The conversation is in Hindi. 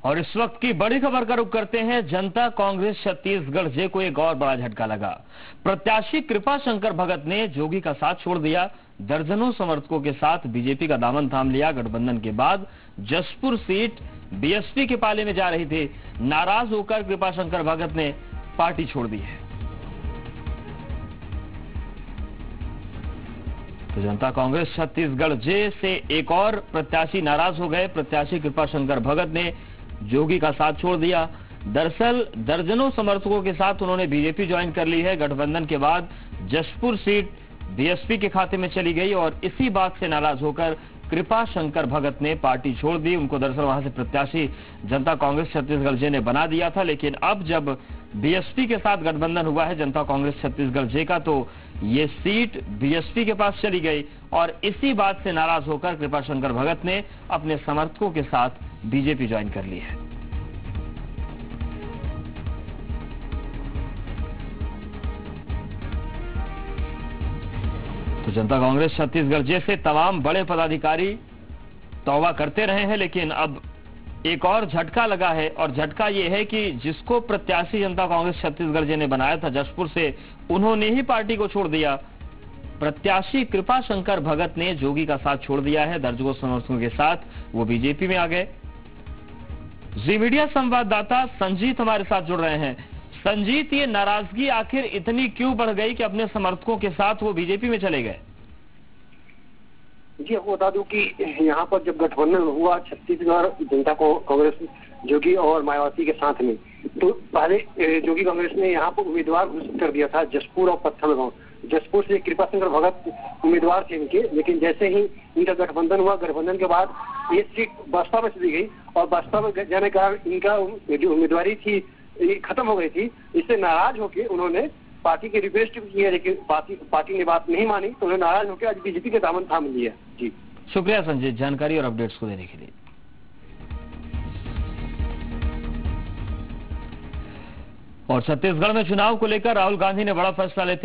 और इस वक्त की बड़ी खबर का रुख करते हैं। जनता कांग्रेस छत्तीसगढ़ जे को एक और बड़ा झटका लगा। प्रत्याशी कृपा शंकर भगत ने जोगी का साथ छोड़ दिया। दर्जनों समर्थकों के साथ बीजेपी का दामन थाम लिया। गठबंधन के बाद जशपुर सीट बीएसपी के पाले में जा रही थी। नाराज होकर कृपा शंकर भगत ने पार्टी छोड़ दी है। तो जनता कांग्रेस छत्तीसगढ़ जे से एक और प्रत्याशी नाराज हो गए। प्रत्याशी कृपा शंकर भगत ने जोगी का साथ छोड़ दिया। दरअसल दर्जनों समर्थकों के साथ उन्होंने बीजेपी ज्वाइन कर ली है। गठबंधन के बाद जशपुर सीट बीएसपी के खाते में चली गई और इसी बात से नाराज होकर कृपा शंकर भगत ने पार्टी छोड़ दी। उनको दरअसल वहां से प्रत्याशी जनता कांग्रेस छत्तीसगढ़ जे ने बना दिया था, लेकिन अब जब बीएसपी के साथ गठबंधन हुआ है जनता कांग्रेस छत्तीसगढ़ जे का, तो ये सीट बीएसपी के पास चली गई और इसी बात से नाराज होकर कृपा शंकर भगत ने अपने समर्थकों के साथ बीजेपी ज्वाइन कर ली है। तो जनता कांग्रेस छत्तीसगढ़ जे से तमाम बड़े पदाधिकारी तौबा करते रहे हैं, लेकिन अब एक और झटका लगा है। और झटका यह है कि जिसको प्रत्याशी जनता कांग्रेस छत्तीसगढ़ जे ने बनाया था जशपुर से, उन्होंने ही पार्टी को छोड़ दिया। प्रत्याशी कृपा शंकर भगत ने जोगी का साथ छोड़ दिया है। दर्जनों समर्थकों के साथ वो बीजेपी में आ गए। जी मीडिया संवाददाता संजीत हमारे साथ जुड़ रहे हैं। संजीत, ये नाराजगी आखिर इतनी क्यों बढ़ गई कि अपने समर्थकों के साथ वो बीजेपी में चले गए? जी, आपको बता दूं कि यहाँ पर जब गठबंधन हुआ छत्तीसगढ़ जनता कांग्रेस जोगी और मायावती के साथ में, तो पहले जोगी कांग्रेस ने यहाँ पर उम्मीदवार घोषित कर दिया था जशपुर और पत्थल गांव। जशपुर से कृपा शंकर भगत उम्मीदवार थे इनके, लेकिन जैसे ही इनका गठबंधन हुआ, गठबंधन के बाद ये सीट बसपा में चली गई और बसपा में जाने के कारण इनका जो उम्मीदवारी थी खत्म हो गई थी। इससे नाराज होकर उन्होंने पार्टी की रिक्वेस्ट भी की है, लेकिन पार्टी ने बात नहीं मानी, तो उन्हें नाराज होकर आज बीजेपी के दामन थाम लिया। जी शुक्रिया संजीत, जानकारी और अपडेट्स को देने के लिए। और छत्तीसगढ़ में चुनाव को लेकर राहुल गांधी ने बड़ा फैसला लेते